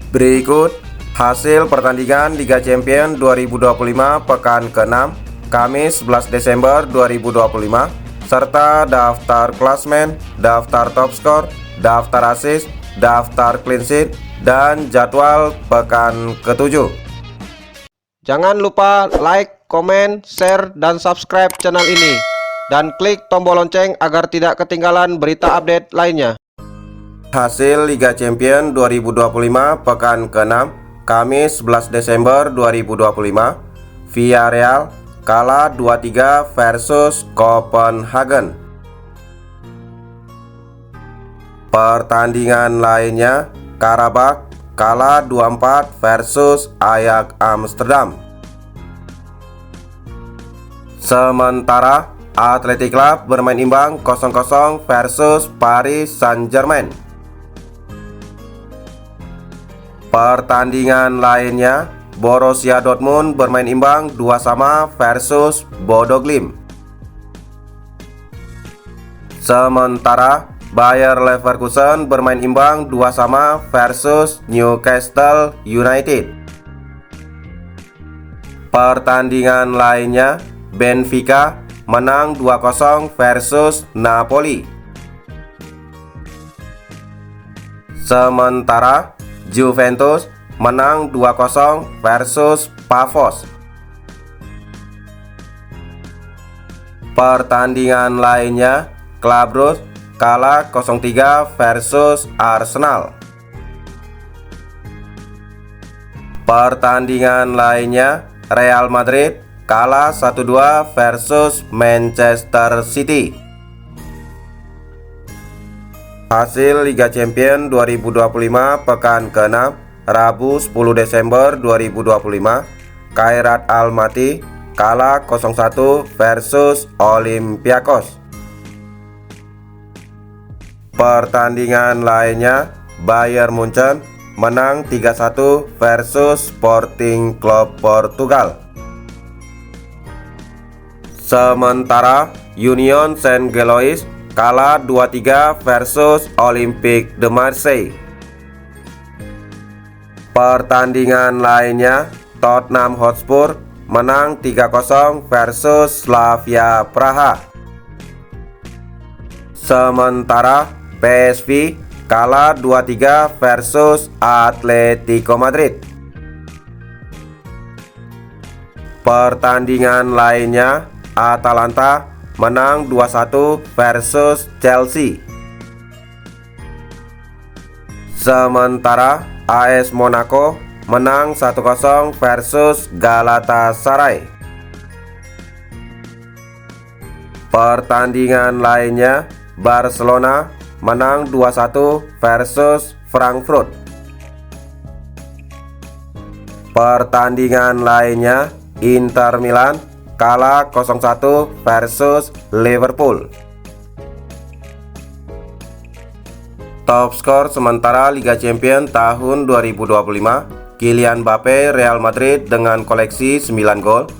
Berikut hasil pertandingan Liga Champions 2025 pekan ke-6 Kamis 11 Desember 2025 serta daftar klasmen, daftar top skor, daftar assist, daftar clean sheet, dan jadwal pekan ke-7. Jangan lupa like, komen, share, dan subscribe channel ini dan klik tombol lonceng agar tidak ketinggalan berita update lainnya. Hasil Liga Champions 2025 pekan ke-6 Kamis 11 Desember 2025. Villarreal kalah 2-3 versus Copenhagen. Pertandingan lainnya, Karabakh kalah 2-4 versus Ajax Amsterdam. Sementara Athletic Club bermain imbang 0-0 versus Paris Saint-Germain. Pertandingan lainnya, Borussia Dortmund bermain imbang 2-2 versus Bodo Glimt. Sementara Bayer Leverkusen bermain imbang 2-2 versus Newcastle United. Pertandingan lainnya, Benfica menang 2-0 versus Napoli. Sementara Juventus menang 2-0 versus Pafos. Pertandingan lainnya, Club Brugge kalah 0-3 versus Arsenal. Pertandingan lainnya, Real Madrid kalah 1-2 versus Manchester City. Hasil Liga Champions 2025 pekan ke-6 Rabu 10 Desember 2025. Kairat Almaty kalah 0-1 versus Olympiakos. Pertandingan lainnya, Bayern Munchen menang 3-1 versus Sporting Club Portugal. Sementara Union Saint-Gilloise kalah 2-3 versus Olympique de Marseille. Pertandingan lainnya, Tottenham Hotspur menang 3-0 versus Slavia Praha. Sementara PSV kalah 2-3 versus Atletico Madrid. Pertandingan lainnya, Atalanta menang 2-1 versus Chelsea. Sementara AS Monaco menang 1-0 versus Galatasaray. Pertandingan lainnya, Barcelona menang 2-1 versus Frankfurt. Pertandingan lainnya, Inter Milan kalah 0-1 versus Liverpool. Top skor sementara Liga Champions tahun 2025, Kylian Mbappe Real Madrid dengan koleksi 9 gol,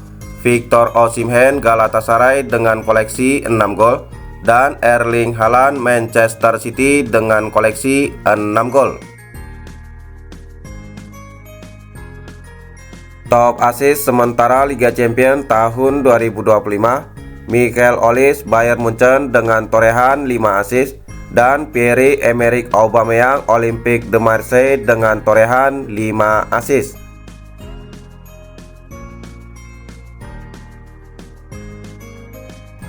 Victor Osimhen Galatasaray dengan koleksi 6 gol, dan Erling Haaland Manchester City dengan koleksi 6 gol. Top assist sementara Liga Champions tahun 2025, Michael Olise Bayern Munchen dengan torehan 5 assist, dan Pierre-Emerick Aubameyang Olympique de Marseille dengan torehan 5 assist.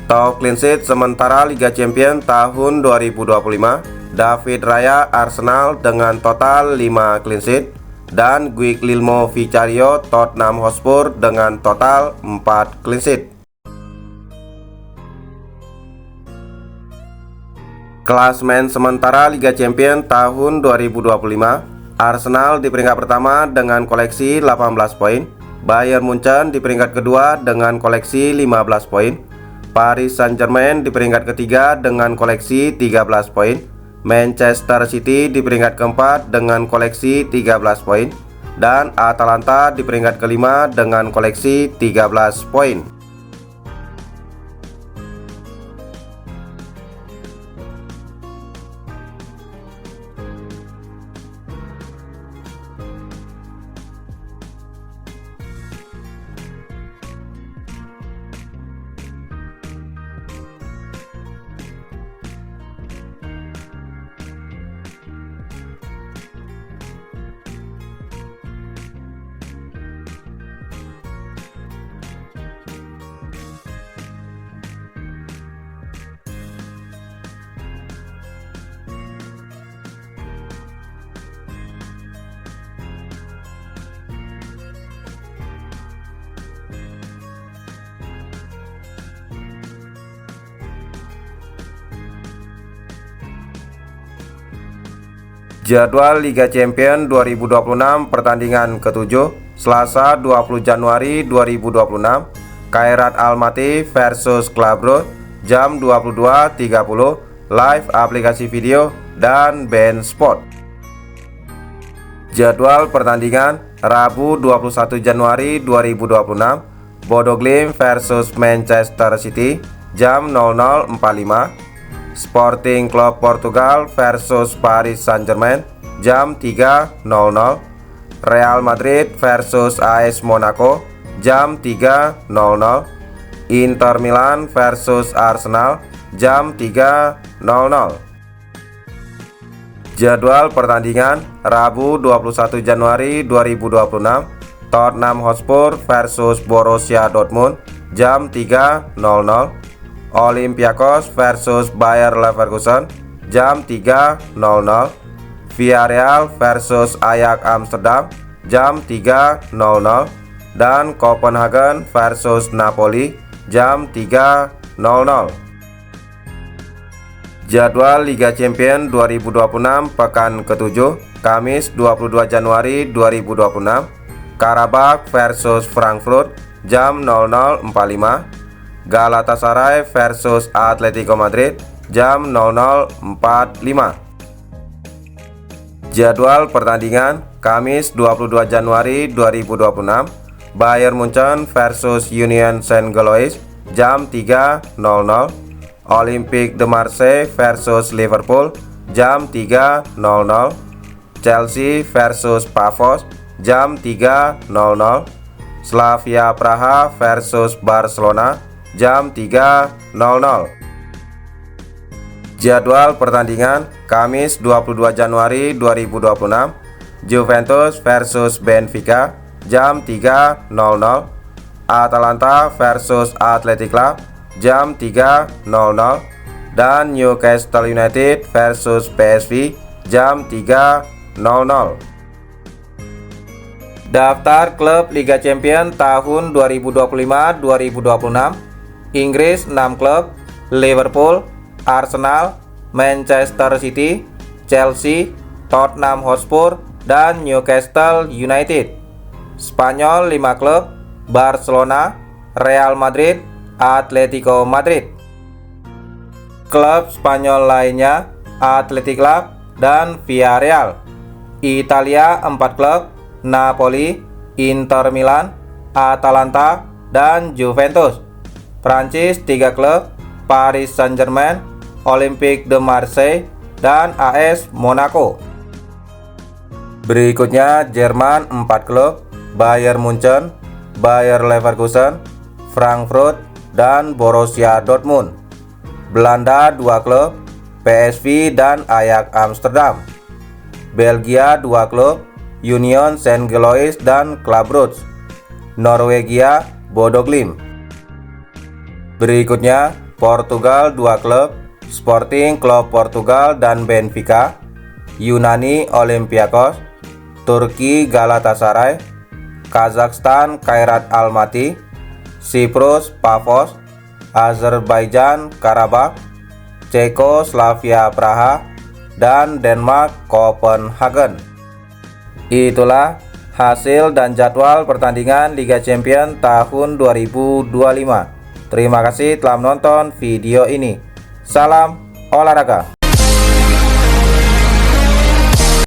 Top clean sheet sementara Liga Champions tahun 2025, David Raya Arsenal dengan total 5 clean sheet, dan Guillermo Vicario Tottenham Hotspur dengan total 4 clean sheet. Klasmen sementara Liga Champions tahun 2025, Arsenal di peringkat pertama dengan koleksi 18 poin, Bayern Munchen di peringkat kedua dengan koleksi 15 poin, Paris Saint-Germain di peringkat ketiga dengan koleksi 13 poin, Manchester City di peringkat keempat dengan koleksi 13 poin, dan Atalanta di peringkat kelima dengan koleksi 13 poin. Jadwal Liga Champions 2026 pertandingan ke-7 Selasa 20 Januari 2026, Kairat Almaty versus Club Brugge jam 22.30, live aplikasi video dan BeIN Sport. Jadwal pertandingan Rabu 21 Januari 2026, Bodo Glimt versus Manchester City jam 00.45, Sporting Club Portugal versus Paris Saint-Germain jam 3.00, Real Madrid versus AS Monaco jam 3.00, Inter Milan versus Arsenal jam 3.00. Jadwal pertandingan Rabu 21 Januari 2026, Tottenham Hotspur versus Borussia Dortmund jam 3.00, Olympiakos versus Bayer Leverkusen jam 3.00, Villarreal versus Ajax Amsterdam jam 3.00, dan Copenhagen versus Napoli jam 3.00. Jadwal Liga Champions 2026 pekan ke-7 Kamis 22 Januari 2026, Karabakh versus Frankfurt jam 00.45, Galatasaray versus Atletico Madrid jam 00.45. Jadwal pertandingan Kamis 22 Januari 2026, Bayern Munchen versus Union Saint-Gilloise jam 3.00, Olympique de Marseille versus Liverpool jam 3.00, Chelsea versus Pafos jam 3.00, Slavia Praha versus Barcelona jam 3.00. Jadwal pertandingan Kamis 22 Januari 2026, Juventus versus Benfica jam 3.00, Atalanta versus Athletic Club jam 3.00, dan Newcastle United versus PSV jam 3.00. Daftar klub Liga Champions tahun 2025-2026. Inggris 6 klub: Liverpool, Arsenal, Manchester City, Chelsea, Tottenham Hotspur, dan Newcastle United. Spanyol 5 klub: Barcelona, Real Madrid, Atletico Madrid. Klub Spanyol lainnya Athletic Club dan Villarreal. Italia 4 klub: Napoli, Inter Milan, Atalanta, dan Juventus. Prancis 3 klub: Paris Saint-Germain, Olympique de Marseille, dan AS Monaco. Berikutnya Jerman 4 klub: Bayern Munchen, Bayer Leverkusen, Frankfurt, dan Borussia Dortmund. Belanda 2 klub: PSV dan Ajax Amsterdam. Belgia 2 klub: Union Saint-Gilloise dan Club Brugge. Norwegia Bodo Glimt. Berikutnya Portugal 2 klub: Sporting Club Portugal dan Benfica. Yunani Olympiakos, Turki Galatasaray, Kazakhstan Kairat Almaty, Siprus Pafos, Azerbaijan Karabakh, Cekoslovakia Praha, dan Denmark Copenhagen. Itulah hasil dan jadwal pertandingan Liga Champions tahun 2025. Terima kasih telah menonton video ini. Salam olahraga.